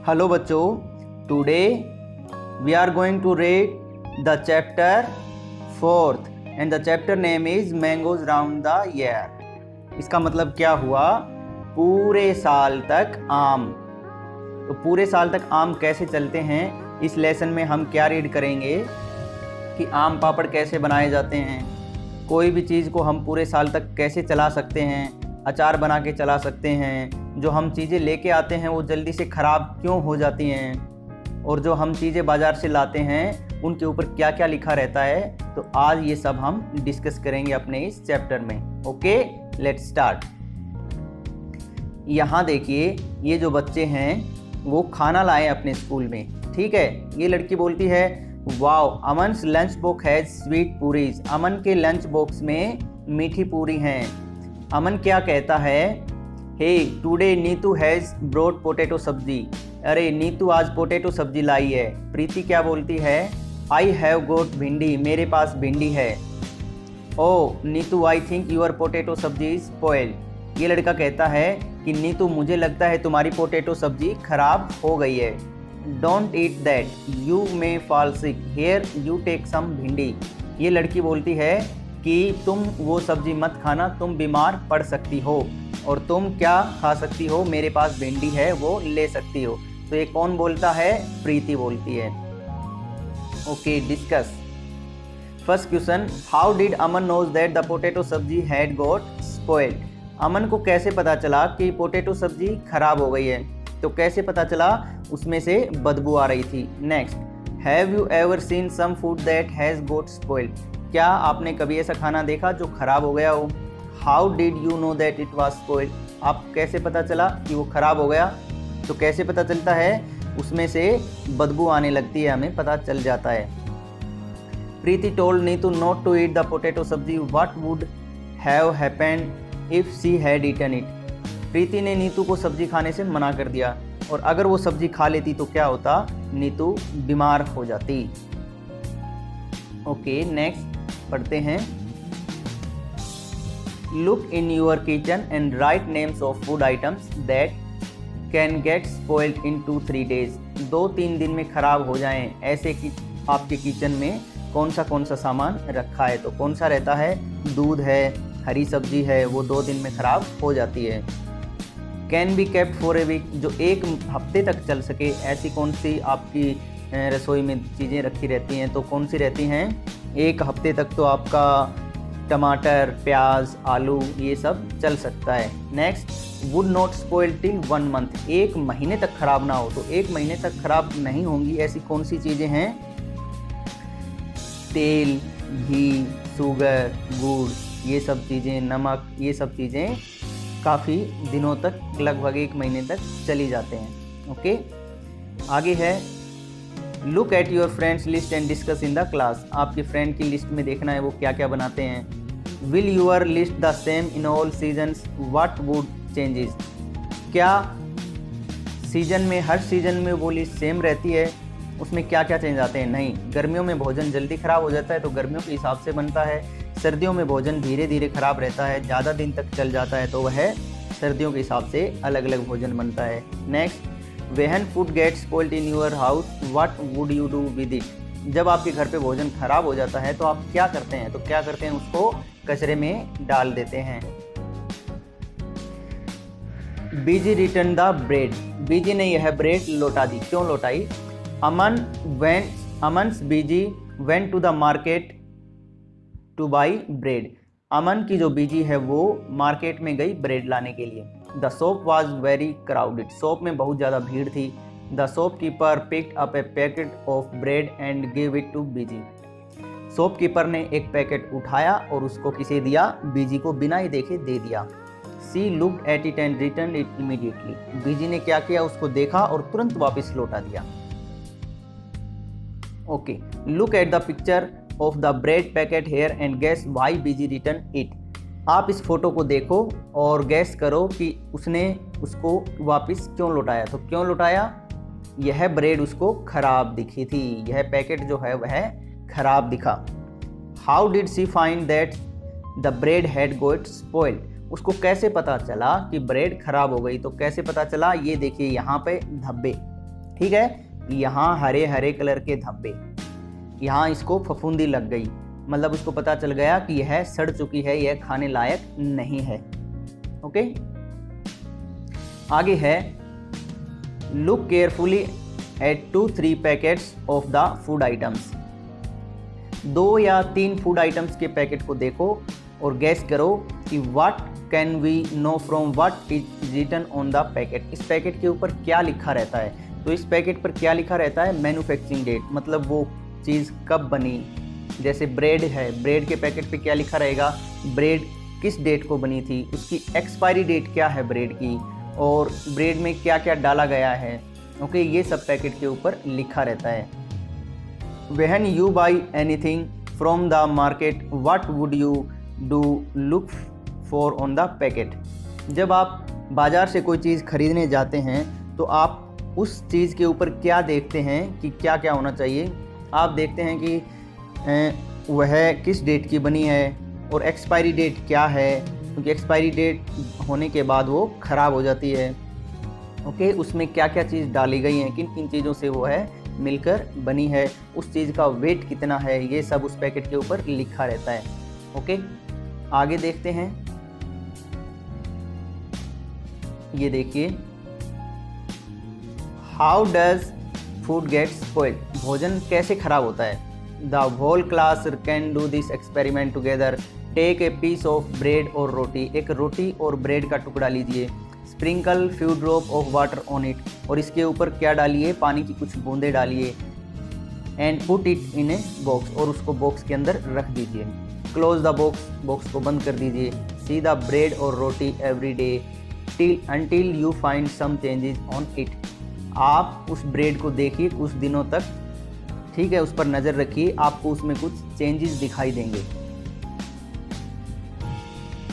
Hello बच्चों, today we are going to read the chapter 4th and the chapter name is mangoes round the year. इसका मतलब क्या हुआ? पूरे साल तक आम। तो पूरे साल तक आम कैसे चलते हैं, इस लेसन में हम क्या रीड करेंगे कि आम पापड़ कैसे बनाए जाते हैं, कोई भी चीज़ को हम पूरे साल तक कैसे चला सकते हैं, अचार बना के चला सकते हैं, जो हम चीज़ें लेके आते हैं वो जल्दी से ख़राब क्यों हो जाती हैं, और जो हम चीज़ें बाज़ार से लाते हैं उनके ऊपर क्या क्या लिखा रहता है। तो आज ये सब हम डिस्कस करेंगे अपने इस चैप्टर में। Okay, let's start. यहाँ देखिए, ये जो बच्चे हैं वो खाना लाए अपने स्कूल में, ठीक है। ये लड़की बोलती है, wow Aman's lunch box has sweet puris. Aman के लंच बॉक्स में मीठी पूरी हैं। अमन क्या कहता है, hey today Neetu has brought potato sabzi. अरे नीतू आज पोटैटो सब्जी लाई है। प्रीति क्या बोलती है, आई हैव गोट भिंडी। मेरे पास भिंडी है। Oh Neetu I think your potato sabzi is spoiled. ये लड़का कहता है कि नीतू मुझे लगता है तुम्हारी पोटैटो सब्जी खराब हो गई है। Don't eat that, you may fall sick, here you take some bhindi. ये लड़की बोलती है कि तुम वो सब्जी मत खाना, तुम बीमार पड़ सकती हो। और तुम क्या खा सकती हो, मेरे पास भिंडी है वो ले सकती हो। तो ये कौन बोलता है? प्रीति बोलती है। Okay, discuss. First question, how did Aman knows that the potato sabzi had got spoiled. Aman को कैसे पता चला कि पोटैटो सब्जी खराब हो गई है? तो कैसे पता चला? उसमें से बदबू आ रही थी। Next, have you ever seen some food that has got spoiled. क्या आपने कभी ऐसा खाना देखा जो खराब हो गया हो? How did you know that it was spoiled. आप कैसे पता चला कि वो खराब हो गया? तो कैसे पता चलता है? उसमें से बदबू आने लगती है, हमें पता चल जाता है। Preeti told Neetu not to eat the potato sabzi, what would have happened if she had eaten it. Preeti ने नीतू को सब्जी खाने से मना कर दिया, और अगर वो सब्जी खा लेती तो क्या होता? नीतू बीमार हो जाती। ओके, नेक्स्ट पढ़ते हैं। Look in your kitchen and right names of food items that can get spoiled in 2-3 days. 2-3 दिन में खराब हो जाएं ऐसे कि आपके किचन में कौन सा सामान रखा है। तो कौन सा रहता है? दूध है, हरी सब्जी है, वो 2 दिन में खराब हो जाती है। Can be kept for a week, जो 1 हफ्ते तक चल सके, ऐसी कौन सी आपकी रसोई में चीज़ें रखी रहती हैं? तो कौन सी रहती हैं? 1 हफ्ते तक तो आपका टमाटर, प्याज, आलू ये सब चल सकता है। Next, would not spoil till 1 month, 1 महीने तक खराब ना हो। तो 1 महीने तक खराब नहीं होंगी ऐसी कौन सी चीज़ें हैं? तेल, घी, शुगर, गुड़, ये सब चीज़ें, नमक, ये सब चीज़ें काफ़ी दिनों तक, लगभग 1 महीने तक चली जाते हैं। ओके, आगे है, look at your friends list and discuss in the class. आपके फ्रेंड की लिस्ट में देखना है वो क्या क्या बनाते हैं। Will your list the same in all seasons, what would changes. क्या सीजन में, हर सीजन में वो लिस्ट सेम रहती है? उसमें क्या क्या चेंज आते हैं? नहीं। गर्मियों में भोजन जल्दी ख़राब हो जाता है तो गर्मियों के हिसाब से बनता है। सर्दियों में भोजन धीरे धीरे ख़राब रहता है, ज़्यादा दिन तक चल जाता है, तो वह सर्दियों के हिसाब से अलग अलग भोजन बनता है। Next, when food gets spoiled in your house, what would you do with it. जब आपके घर पे भोजन खराब हो जाता है तो आप क्या करते हैं? तो क्या करते हैं? उसको कचरे में डाल देते हैं। Beeji return the bread, Beeji ने यह ब्रेड लौटा दी। क्यों लौटाई? Aman's Beeji went to the market to buy bread. Aman की जो बीजी है वो मार्केट में गई ब्रेड लाने के लिए। The shop was very crowded, shop में बहुत ज़्यादा भीड़ थी। The shopkeeper picked up a packet of bread and give it to Biji. Shopkeeper ने एक पैकेट उठाया और उसको किसे दिया? बीजी को बिना ही देखे दे दिया। She looked at it and return it immediately. Beeji ने क्या किया? उसको देखा और तुरंत वापस लौटा दिया। Okay, look at the picture of the bread packet here and guess why Biji return it. आप इस फोटो को देखो और गैस करो कि उसने उसको वापस क्यों लौटाया। तो क्यों लौटाया? यह ब्रेड उसको खराब दिखी थी, यह पैकेट जो है वह खराब दिखा। How did she find that the bread had got spoiled. उसको कैसे पता चला कि ब्रेड खराब हो गई? तो कैसे पता चला? ये देखिए यहाँ पे धब्बे, ठीक है। यहाँ हरे हरे कलर के धब्बे, यहाँ इसको फफूंदी लग गई, मतलब उसको पता चल गया कि यह सड़ चुकी है, यह खाने लायक नहीं है। ओके, आगे है look carefully at 2-3 packets of the food items. 2 या 3 फूड आइटम्स के पैकेट को देखो और गैस करो कि what can we know from what is written on the packet. इस पैकेट के ऊपर क्या लिखा रहता है? तो इस पैकेट पर क्या लिखा रहता है? मैन्युफैक्चरिंग डेट, मतलब वो चीज़ कब बनी। जैसे ब्रेड है, ब्रेड के पैकेट पे क्या लिखा रहेगा? ब्रेड किस डेट को बनी थी, उसकी एक्सपायरी डेट क्या है ब्रेड की, और ब्रेड में क्या क्या डाला गया है। ओके, ये सब पैकेट के ऊपर लिखा रहता है। When you by anything from the market what would you do look for on the packet. जब आप बाज़ार से कोई चीज़ खरीदने जाते हैं तो आप उस चीज़ के ऊपर क्या देखते हैं कि क्या क्या होना चाहिए? आप देखते हैं कि वह किस डेट की बनी है और एक्सपायरी डेट क्या है, क्योंकि एक्सपायरी डेट होने के बाद वो ख़राब हो जाती है। ओके, उसमें क्या क्या चीज़ डाली गई हैं, किन किन चीज़ों से वो है मिलकर बनी है, उस चीज़ का वेट कितना है, ये सब उस पैकेट के ऊपर लिखा रहता है। ओके, आगे देखते हैं। ये देखिए, how does food get spoiled. भोजन कैसे खराब होता है? The whole class can do this experiment together. Take a piece of bread और रोटी। एक रोटी और ब्रेड का टुकड़ा लीजिए। Sprinkle few drop of water on it, और इसके ऊपर क्या डालिए? पानी की कुछ बूंदे डालिए। And put it in a box, और उसको बॉक्स के अंदर रख दीजिए। क्लोज द बॉक्स, बॉक्स को बंद कर दीजिए। सी द ब्रेड और roti every day until you find some changes on it। आप उस ब्रेड को देखिए कुछ दिनों तक, ठीक है, उस पर नज़र रखिए, आपको उसमें कुछ चेंजेस दिखाई देंगे।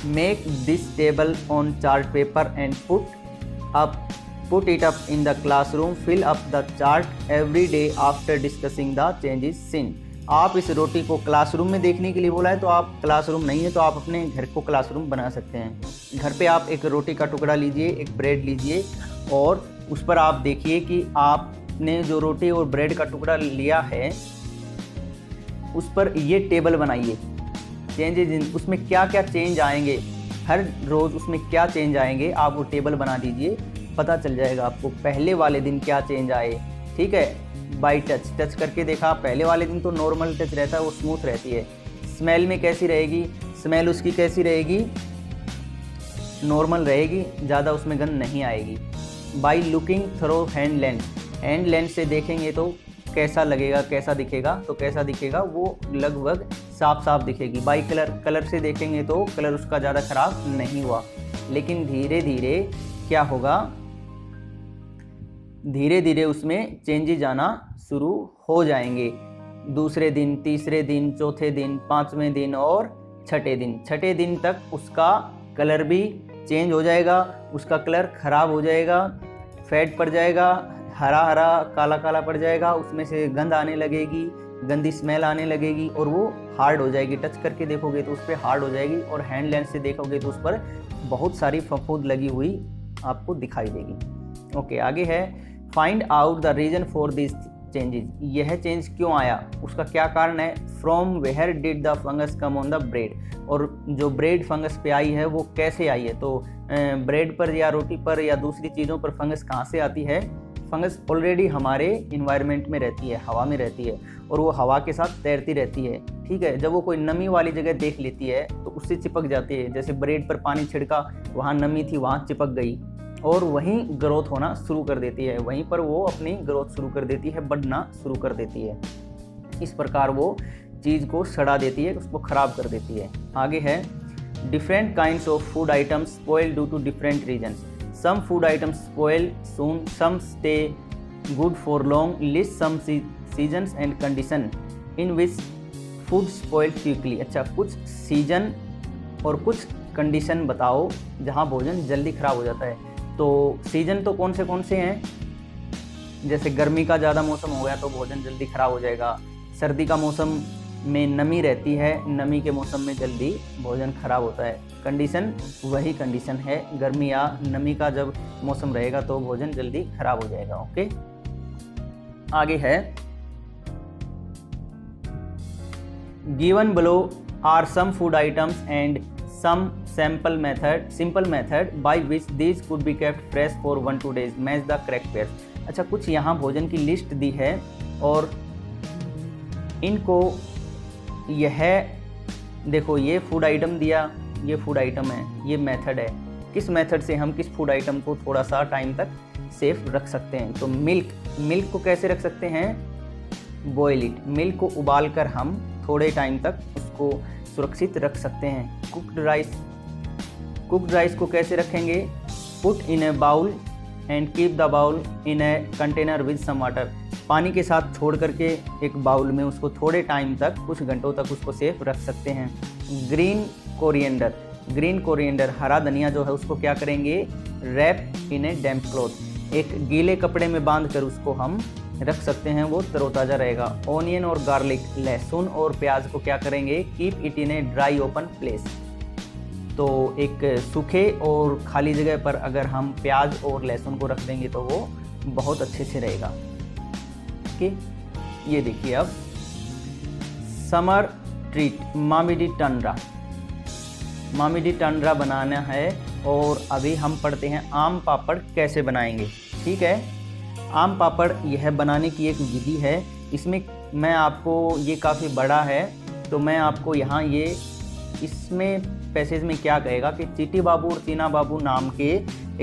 Make this table on chart paper and put it up in the classroom. Fill up the chart every day after discussing the changes seen. आप इस रोटी को क्लासरूम में देखने के लिए बोला है, तो आप क्लासरूम नहीं है तो आप अपने घर को क्लासरूम बना सकते हैं। घर पे आप एक रोटी का टुकड़ा लीजिए, एक ब्रेड लीजिए, और उस पर आप देखिए कि आपने जो रोटी और ब्रेड का टुकड़ा लिया है उस पर ये टेबल बनाइए। चेंजेस, उसमें क्या क्या चेंज आएंगे, हर रोज़ उसमें क्या चेंज आएंगे, आप वो टेबल बना दीजिए, पता चल जाएगा आपको पहले वाले दिन क्या चेंज आए। ठीक है, बाई टच करके देखा, पहले वाले दिन तो नॉर्मल टच रहता है, वो स्मूथ रहती है। स्मेल में कैसी रहेगी? स्मेल उसकी कैसी रहेगी? नॉर्मल रहेगी, ज़्यादा उसमें गंध नहीं आएगी। By looking through hand lens से देखेंगे तो कैसा लगेगा, कैसा दिखेगा? तो कैसा दिखेगा? वो लगभग साफ दिखेगी। बाई कलर से देखेंगे तो कलर उसका ज़्यादा ख़राब नहीं हुआ, लेकिन धीरे धीरे क्या होगा? धीरे धीरे उसमें चेंजेस आना शुरू हो जाएंगे। दूसरे दिन, तीसरे दिन, चौथे दिन, 5वें दिन और छठे दिन तक उसका कलर भी चेंज हो जाएगा, उसका कलर ख़राब हो जाएगा, फेड पड़ जाएगा, हरा काला पड़ जाएगा, उसमें से गंध आने लगेगी, गंदी स्मेल आने लगेगी, और वो हार्ड हो जाएगी। टच करके देखोगे तो उस पर हार्ड हो जाएगी, और हैंड लेंस से देखोगे तो उस पर बहुत सारी फफूंद लगी हुई आपको दिखाई देगी। ओके, आगे है find out the reason for this changes. यह चेंज क्यों आया, उसका क्या कारण है? From where did the fungus come on the bread. और जो ब्रेड फंगस पे आई है वो कैसे आई है? तो ब्रेड पर या रोटी पर या दूसरी चीज़ों पर फंगस कहाँ से आती है? फंगस ऑलरेडी हमारे इन्वायरमेंट में रहती है, हवा में रहती है, और वो हवा के साथ तैरती रहती है। ठीक है, जब वो कोई नमी वाली जगह देख लेती है तो उससे चिपक जाती है। जैसे ब्रेड पर पानी छिड़का, वहाँ नमी थी, वहाँ चिपक गई, और वहीं ग्रोथ होना शुरू कर देती है, वहीं पर वो अपनी ग्रोथ शुरू कर देती है, बढ़ना शुरू कर देती है। इस प्रकार वो चीज़ को सड़ा देती है, उसको ख़राब कर देती है। आगे है different kinds of food items spoil due to different reasons. Some food items spoil soon, some stay good for long. List some seasons and condition in which food spoil quickly. अच्छा, कुछ सीजन और कुछ condition बताओ जहाँ भोजन जल्दी ख़राब हो जाता है। तो सीजन तो कौन से हैं? जैसे गर्मी का ज़्यादा मौसम हो गया तो भोजन जल्दी ख़राब हो जाएगा। सर्दी का मौसम में नमी रहती है, नमी के मौसम में जल्दी भोजन ख़राब होता है। कंडीशन वही कंडीशन है, गर्मी या नमी का जब मौसम रहेगा तो भोजन जल्दी ख़राब हो जाएगा। ओके, आगे है, given below are some food items and some simple method by which these could be kept fresh for 1-2 days. Match the correct pairs. अच्छा, कुछ यहाँ भोजन की लिस्ट दी है और इनको यह देखो, ये फूड आइटम दिया, ये फूड आइटम है, ये मेथड है, किस मेथड से हम किस फूड आइटम को थोड़ा सा टाइम तक सेफ रख सकते हैं। तो मिल्क को कैसे रख सकते हैं, बॉयल इट, मिल्क को उबाल कर हम थोड़े टाइम तक उसको सुरक्षित रख सकते हैं। कुक्ड राइस को कैसे रखेंगे, put in a bowl and keep the bowl in a container with some water, पानी के साथ छोड़ करके एक बाउल में उसको थोड़े टाइम तक, कुछ घंटों तक उसको सेफ रख सकते हैं। ग्रीन कोरिएंडर हरा धनिया जो है उसको क्या करेंगे, rap in A damp cloth, एक गीले कपड़े में बांध कर उसको हम रख सकते हैं, वो तरोताज़ा रहेगा। ऑनियन और गार्लिक, लहसुन और प्याज को क्या करेंगे, keep it in a dry open place, तो एक सूखे और खाली जगह पर अगर हम प्याज और लहसुन को रख देंगे तो वो बहुत अच्छे से रहेगा। ओके, ये देखिए अब समर ट्रीट मामिडी टंडरा बनाना है और अभी हम पढ़ते हैं आम पापड़ कैसे बनाएंगे। ठीक है, आम पापड़ यह बनाने की एक विधि है। इसमें मैं आपको, ये काफ़ी बड़ा है तो मैं आपको यहाँ ये इसमें पैसेज में क्या कहेगा कि चीटी बाबू और चीना बाबू नाम के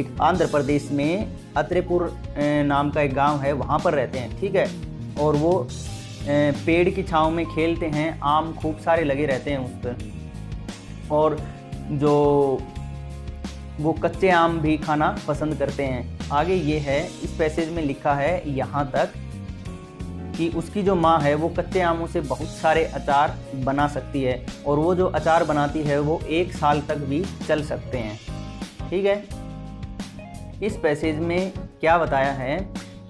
एक आंध्र प्रदेश में अत्रेपुर नाम का एक गांव है, वहाँ पर रहते हैं। ठीक है, और वो पेड़ की छांव में खेलते हैं, आम खूब सारे लगे रहते हैं उस पर, और जो वो कच्चे आम भी खाना पसंद करते हैं। आगे ये है, इस पैसेज में लिखा है यहाँ तक कि उसकी जो माँ है वो कच्चे आमों से बहुत सारे अचार बना सकती है और वो जो अचार बनाती है वो 1 साल तक भी चल सकते हैं। ठीक है, इस पैसेज में क्या बताया है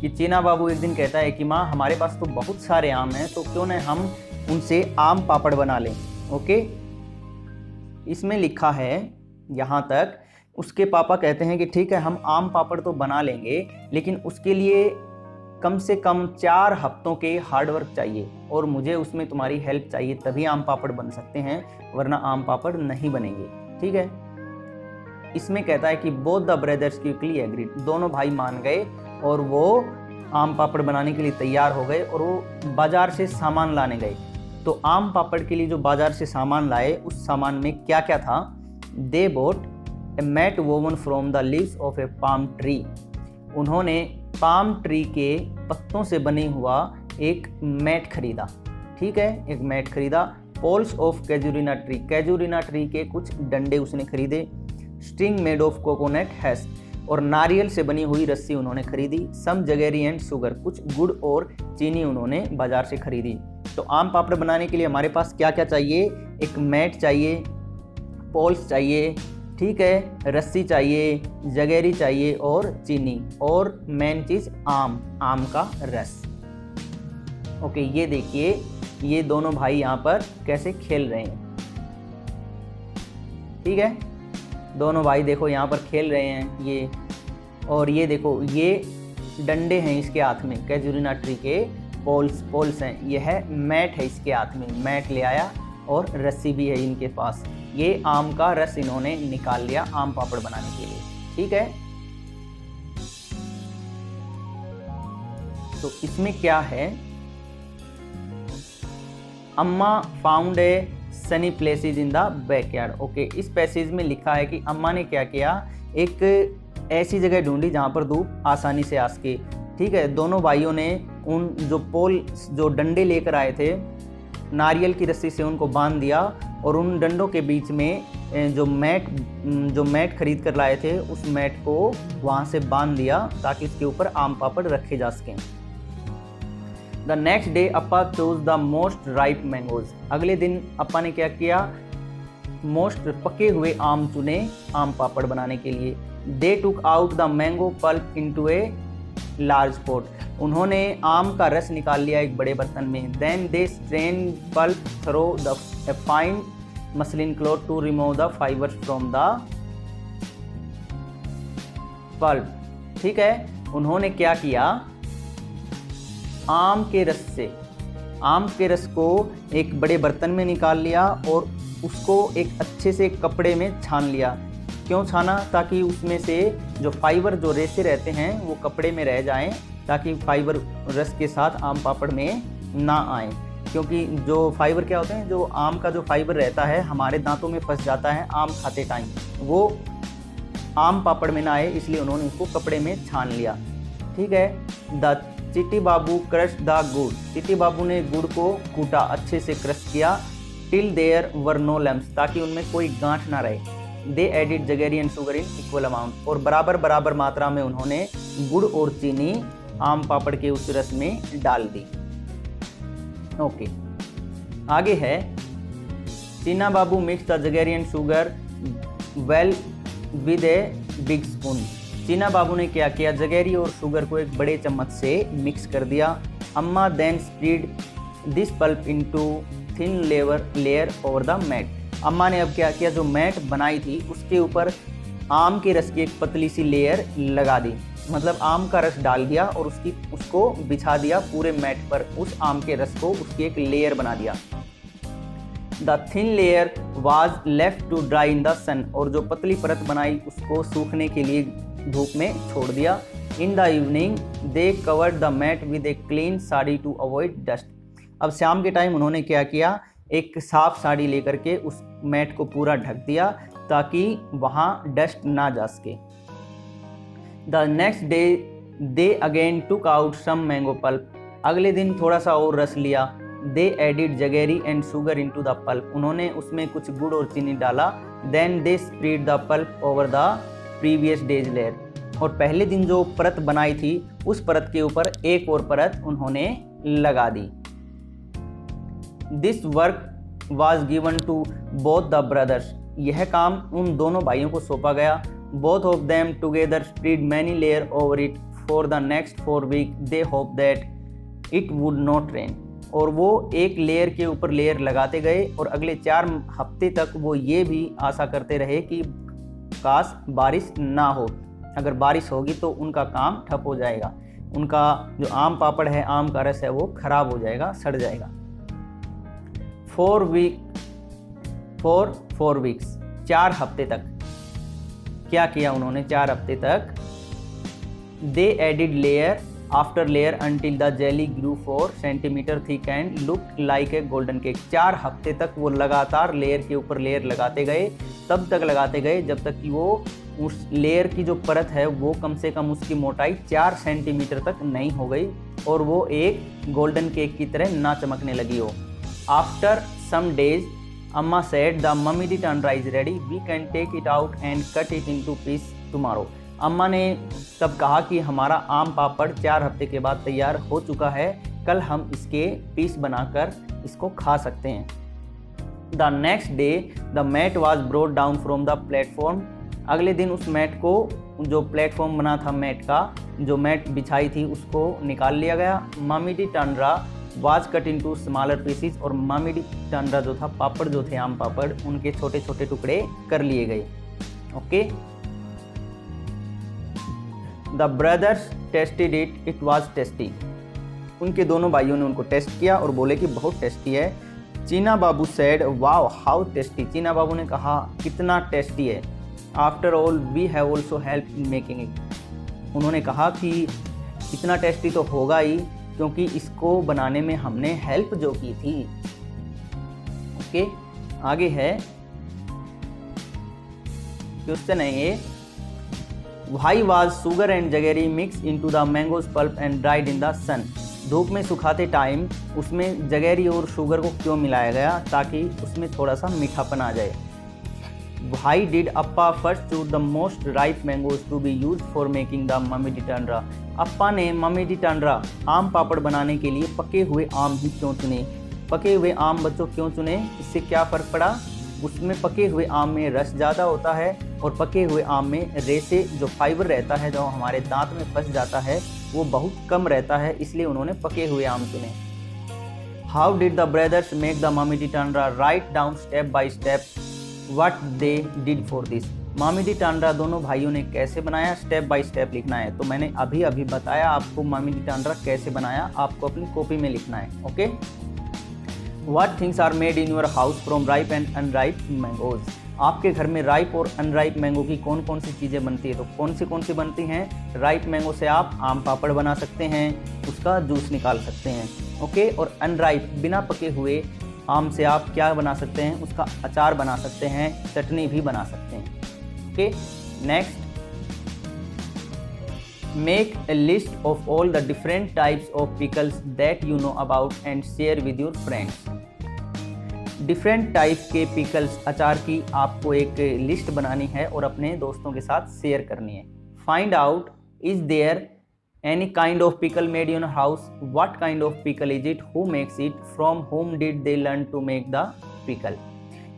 कि चीना बाबू एक दिन कहता है कि माँ हमारे पास तो बहुत सारे आम हैं, तो क्यों न हम उनसे आम पापड़ बना लें। ओके, इसमें लिखा है यहाँ तक, उसके पापा कहते हैं कि ठीक है हम आम पापड़ तो बना लेंगे, लेकिन उसके लिए कम से कम 4 हफ्तों के हार्डवर्क चाहिए और मुझे उसमें तुम्हारी हेल्प चाहिए, तभी आम पापड़ बन सकते हैं, वरना आम पापड़ नहीं बनेंगे। ठीक है, इसमें कहता है कि both the brothers quickly agreed, दोनों भाई मान गए और वो आम पापड़ बनाने के लिए तैयार हो गए और वो बाजार से सामान लाने गए। तो आम पापड़ के लिए जो बाजार से सामान लाए, उस सामान में क्या क्या था, they bought a mat woven from the leaves of a palm tree, उन्होंने पाम ट्री के पत्तों से बने हुआ एक मैट खरीदा। ठीक है, एक मैट खरीदा। पोल्स ऑफ कैजुरिना ट्री के कुछ डंडे उसने खरीदे। String made of coconut hash, और नारियल से बनी हुई रस्सी उन्होंने खरीदी। सम जगेरी एंड शुगर, कुछ गुड़ और चीनी उन्होंने बाजार से खरीदी। तो आम पापड़ बनाने के लिए हमारे पास क्या क्या चाहिए, एक मैट चाहिए, पोल्स चाहिए, ठीक है, रस्सी चाहिए, जगेरी चाहिए और चीनी, और मेन चीज़ आम का रस। ओके, ये देखिए ये दोनों भाई यहाँ पर कैसे खेल रहे हैं। ठीक है, दोनों भाई देखो यहाँ पर खेल रहे हैं ये, और ये देखो ये डंडे हैं इसके हाथ में, कैजुरिना ट्री के पोल्स हैं, यह मैट है इसके हाथ में, मैट ले आया और रस्सी भी है इनके पास। ये आम का रस इन्होंने निकाल लिया आम पापड़ बनाने के लिए। ठीक है, तो इसमें क्या है, अम्मा found a Sunny places in the backyard. Okay, इस पैसेज में लिखा है कि अम्मा ने क्या किया, एक ऐसी जगह ढूंढी जहाँ पर धूप आसानी से आ सके। ठीक है, दोनों भाइयों ने उन जो डंडे लेकर आए थे, नारियल की रस्सी से उनको बांध दिया और उन डंडों के बीच में जो मैट खरीद कर लाए थे उस मैट को वहाँ से बांध दिया ताकि उसके ऊपर आम पापड़ रखे जा सकें। The next day Appa choose the most ripe mangoes, अगले दिन अप्पा ने क्या किया, मोस्ट पके हुए आम चुने आम पापड़ बनाने के लिए। They took out the mango pulp into a large pot, उन्होंने आम का रस निकाल लिया एक बड़े बर्तन में। Then they strain pulp through the fine muslin cloth to remove the fibres from the pulp. ठीक है, उन्होंने क्या किया, आम के रस से, आम के रस को एक बड़े बर्तन में निकाल लिया और उसको एक अच्छे से कपड़े में छान लिया। क्यों छाना? ताकि उसमें से जो फाइबर, जो रेशे रहते हैं वो कपड़े में रह जाएं, ताकि फाइबर रस के साथ आम पापड़ में ना आए। क्योंकि जो फाइबर क्या होते हैं, जो आम का जो फाइबर रहता है हमारे दांतों में फंस जाता है आम खाते टाइम, वो आम पापड़ में ना आए, इसलिए उन्होंने इसको कपड़े में छान लिया। ठीक है। द चिट्टी बाबू क्रश द गुड़, चिट्टी बाबू ने गुड़ को कूटा, अच्छे से क्रश किया। Till there were no lumps, ताकि उनमें कोई गांठ ना रहे। They added jaggery and sugar in equal amount, और बराबर बराबर मात्रा में उन्होंने गुड़ और चीनी आम पापड़ के उस रस में डाल दी। ओके, आगे है Cheena Babu mix the jaggery and sugar well with a big spoon. Cheena Babu ने क्या किया, जगेरी और शुगर को एक बड़े चम्मच से मिक्स कर दिया। Amma then spread this pulp into thin layer over the mat. अम्मा ने अब क्या किया, जो मैट बनाई थी उसके ऊपर आम के रस की एक पतली सी लेयर लगा दी, मतलब आम का रस डाल दिया और उसको बिछा दिया पूरे मैट पर, उस आम के रस को उसकी एक लेयर बना दिया। The thin layer was left to dry in the sun, और जो पतली परत बनाई उसको सूखने के लिए धूप में छोड़ दिया। In the evening they covered the mat with a clean sari to avoid dust. अब शाम के टाइम उन्होंने क्या किया, एक साफ साड़ी लेकर के उस मैट को पूरा ढक दिया ताकि वहाँ डस्ट ना जा सके। The next day they again took out some mango pulp, अगले दिन थोड़ा सा और रस लिया। They added jaggery and sugar into the pulp, उन्होंने उसमें कुछ गुड़ और चीनी डाला। Then they spread the pulp over the previous day's layer, और पहले दिन जो परत बनाई थी उस परत के ऊपर एक और परत उन्होंने लगा दी। This work was given to both the brothers, यह काम उन दोनों भाइयों को सौंपा गया। Both of them together spread many layer over it for the next 4 week. They hope that it would not rain, और वो एक लेयर के ऊपर लेयर लगाते गए और अगले 4 हफ्ते तक वो ये भी आशा करते रहे कि काश बारिश ना हो, अगर बारिश होगी तो उनका काम ठप हो जाएगा, उनका जो आम पापड़ है, आम का रस है, वो खराब हो जाएगा, सड़ जाएगा। 4 वीक्स 4 हफ्ते तक क्या किया उन्होंने, 4 हफ्ते तक they added layer after layer until the jelly grew 4 centimetre thick and look like a golden cake. 4 हफ्ते तक वो लगातार लेयर के ऊपर लेयर लगाते गए, तब तक लगाते गए जब तक कि वो उस लेयर की जो परत है वो कम से कम उसकी मोटाई 4 सेंटीमीटर तक नहीं हो गई और वो एक गोल्डन केक की तरह ना चमकने लगी हो। After some days Amma said the mammi tandra is ready, we can take it out and cut it into piece tomorrow. Amma ने तब कहा कि हमारा आम पापड़ 4 हफ्ते के बाद तैयार हो चुका है, कल हम इसके पीस बनाकर इसको खा सकते हैं। The next day the mat was brought down from the platform, अगले दिन उस मैट को, जो प्लेटफॉर्म बना था मैट का, जो मैट बिछाई थी उसको निकाल लिया गया। Mammi tandra was cut into smaller pieces, और मम्मी टंडरा जो था, पापड़ जो थे आम पापड़, उनके छोटे छोटे टुकड़े कर लिए गए। Okay, the brothers tested it, it was tasty. उनके दोनों भाइयों ने उनको टेस्ट किया और बोले कि बहुत टेस्टी है। Cheena Babu said wow how tasty, Cheena Babu ने कहा कितना टेस्टी है। After all we have also help in making it, उन्होंने कहा कि इतना टेस्टी तो होगा ही क्योंकि इसको बनाने में हमने हेल्प जो की थी। ओके, आगे है क्वेश्चन है ये, why was sugar and jaggery mix into the mangoes pulp and dried in the sun, धूप में सुखाते टाइम उसमें जगेरी और शुगर को क्यों मिलाया गया, ताकि उसमें थोड़ा सा मीठापन आ जाए। Why did Appa first choose the most ripe mangoes to be used for making the mami di tandra? अप्पा ने मम्मी डी टांड्रा आम पापड़ बनाने के लिए पके हुए आम ही क्यों चुने, पके हुए आम बच्चों क्यों चुने, इससे क्या फ़र्क पड़ा, उसमें पके हुए आम में रस ज़्यादा होता है और पके हुए आम में रेशे जो फाइबर रहता है जो हमारे दांत में फंस जाता है वो बहुत कम रहता है, इसलिए उन्होंने पके हुए आम चुने। How did the brothers make the mummy D Tandra, write down step by step what they did for this, Mamidi Tandra दोनों भाइयों ने कैसे बनाया, स्टेप बाय स्टेप लिखना है। तो मैंने अभी अभी बताया आपको मामिडी टांड्रा कैसे बनाया, आपको अपनी कॉपी में लिखना है। Okay. What things are made in your house from ripe and unripe mangoes. आपके घर में राइप और अनराइप मैंगो की कौन कौन सी चीज़ें बनती है। तो कौन सी बनती हैं। राइप मैंगो से आप आम पापड़ बना सकते हैं, उसका जूस निकाल सकते हैं। ओके। और अनराइप बिना पके हुए आम से आप क्या बना सकते हैं, उसका अचार बना सकते हैं, चटनी भी बना सकते हैं। Okay. Next, make a list of all the different types of pickles that you know about and share with your friends। Different type के पिकल्स अचार की आपको एक लिस्ट बनानी है और अपने दोस्तों के साथ शेयर करनी है। Find out, is there any kind of pickle made in your house, what kind of pickle is it, who makes it, from home did they learn to make the pickle.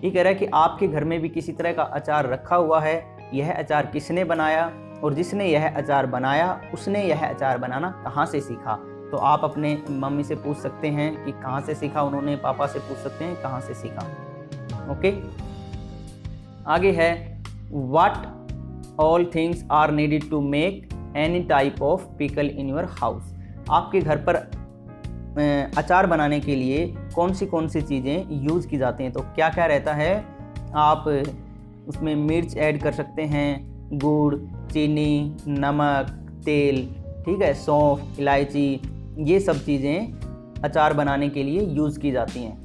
ये कह रहा है कि आपके घर में भी किसी तरह का अचार रखा हुआ है, यह अचार किसने बनाया, और जिसने यह अचार बनाया उसने यह अचार बनाना कहाँ से सीखा। तो आप अपने मम्मी से पूछ सकते हैं कि कहाँ से सीखा उन्होंने, पापा से पूछ सकते हैं कहाँ से सीखा। ओके। आगे है, what all things are needed to make any type of pickle in your house. आपके घर पर अचार बनाने के लिए कौन सी चीज़ें यूज़ की जाती हैं। तो क्या क्या रहता है, आप उसमें मिर्च ऐड कर सकते हैं, गुड़, चीनी, नमक, तेल, ठीक है, सौंफ, इलायची, ये सब चीज़ें अचार बनाने के लिए यूज़ की जाती हैं।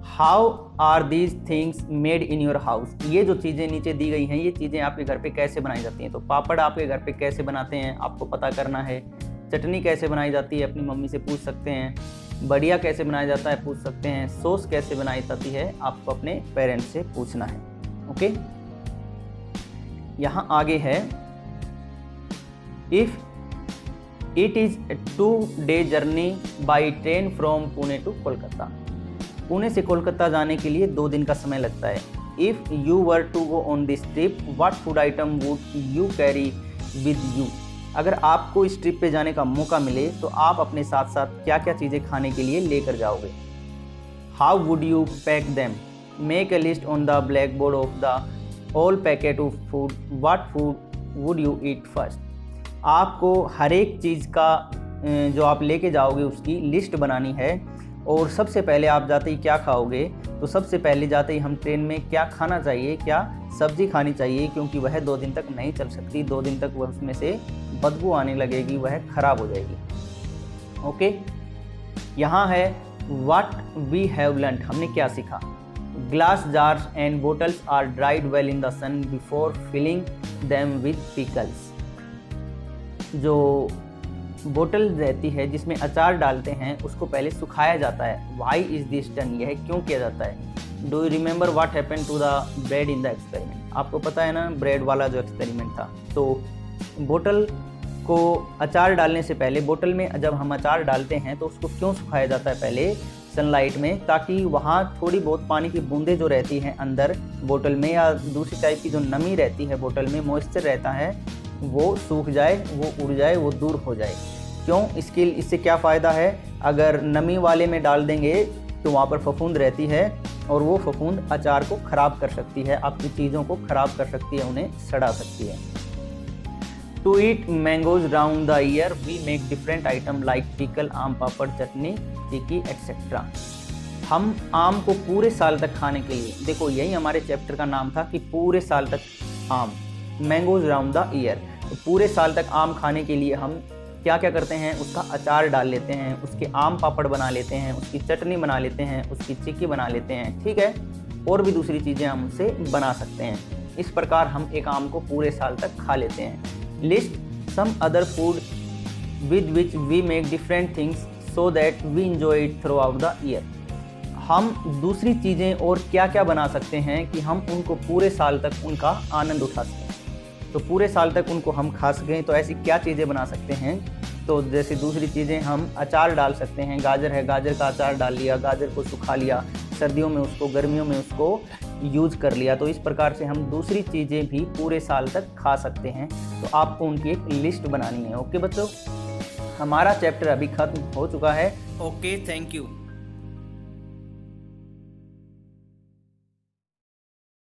How are these things made in your house. ये जो चीज़ें नीचे दी गई हैं, ये चीज़ें आपके घर पे कैसे बनाई जाती हैं। तो पापड़ आपके घर पे कैसे बनाते हैं आपको पता करना है। चटनी कैसे बनाई जाती है अपनी मम्मी से पूछ सकते हैं। बढ़िया कैसे बनाया जाता है पूछ सकते हैं। सॉस कैसे बनाई जाती है आपको अपने पेरेंट्स से पूछना है। ओके। यहाँ आगे है, if it is 2-day journey by train from Pune to Kolkata. Pune से कोलकाता जाने के लिए 2 दिन का समय लगता है। If you were to go on this trip, what food item would you carry with you. अगर आपको इस ट्रिप पे जाने का मौका मिले तो आप अपने साथ साथ क्या क्या चीज़ें खाने के लिए लेकर जाओगे। How would you pack them, make a list on the black board of the all packet of food, what food would you eat first. आपको हर एक चीज़ का जो आप लेके जाओगे उसकी लिस्ट बनानी है, और सबसे पहले आप जाते ही क्या खाओगे। तो सबसे पहले जाते ही हम ट्रेन में क्या खाना चाहिए, क्या सब्ज़ी खानी चाहिए, क्योंकि वह 2 दिन तक नहीं चल सकती। 2 दिन तक वह उसमें से बदबू आने लगेगी, वह ख़राब हो जाएगी। ओके। यहाँ है, व्हाट वी हैव लर्न्ड, हमने क्या सीखा। Glass jars and bottles are dried well in the sun before filling them with pickles. जो बोतल रहती है जिसमें अचार डालते हैं उसको पहले सुखाया जाता है। वाई इज दिस डन, यह क्यों किया जाता है। Do you remember what happened to the bread in the experiment. आपको पता है ना ब्रेड वाला जो एक्सपेरिमेंट था। तो बोतल को अचार डालने से पहले, बोतल में जब हम अचार डालते हैं तो उसको क्यों सुखाया जाता है पहले सनलाइट में, ताकि वहाँ थोड़ी बहुत पानी की बूंदें जो रहती हैं अंदर बोतल में, या दूसरी टाइप की जो नमी रहती है बोतल में, मॉइस्चर रहता है, वो सूख जाए, वो उड़ जाए, वो दूर हो जाए। क्यों, इससे क्या फ़ायदा है। अगर नमी वाले में डाल देंगे तो वहाँ पर फफूंद रहती है, और वो फफूंद अचार को ख़राब कर सकती है, आपकी चीज़ों को ख़राब कर सकती है, उन्हें सड़ा सकती है। To eat mangoes round the year we make different item like pickle, aam papad, chutney, tikki etcetera. हम आम को पूरे साल तक खाने के लिए, देखो यही हमारे चैप्टर का नाम था कि पूरे साल तक आम, मैंगोज राउंड द ईयर। तो पूरे साल तक आम खाने के लिए हम क्या क्या करते हैं, उसका अचार डाल लेते हैं, उसके आम पापड़ बना लेते हैं, उसकी चटनी बना लेते हैं, उसकी चिक्की बना लेते हैं, ठीक है, और भी दूसरी चीज़ें हम उससे बना सकते हैं। इस प्रकार हम एक आम को पूरे साल तक खा लेते हैं। List some other food with which we make different things so that we enjoy it throughout the year. हम दूसरी चीज़ें और क्या क्या बना सकते हैं कि हम उनको पूरे साल तक उनका आनंद उठा सकें, तो पूरे साल तक उनको हम खा सकें। तो ऐसी क्या चीज़ें बना सकते हैं, तो जैसे दूसरी चीज़ें हम अचार डाल सकते हैं। गाजर है, गाजर का अचार डाल लिया, गाजर को सुखा लिया, सर्दियों में उसको, गर्मियों में उसको यूज़ कर लिया। तो इस प्रकार से हम दूसरी चीज़ें भी पूरे साल तक खा सकते हैं। तो आपको उनकी एक लिस्ट बनानी है। ओके बच्चों, हमारा चैप्टर अभी ख़त्म हो चुका है। Okay, thank you.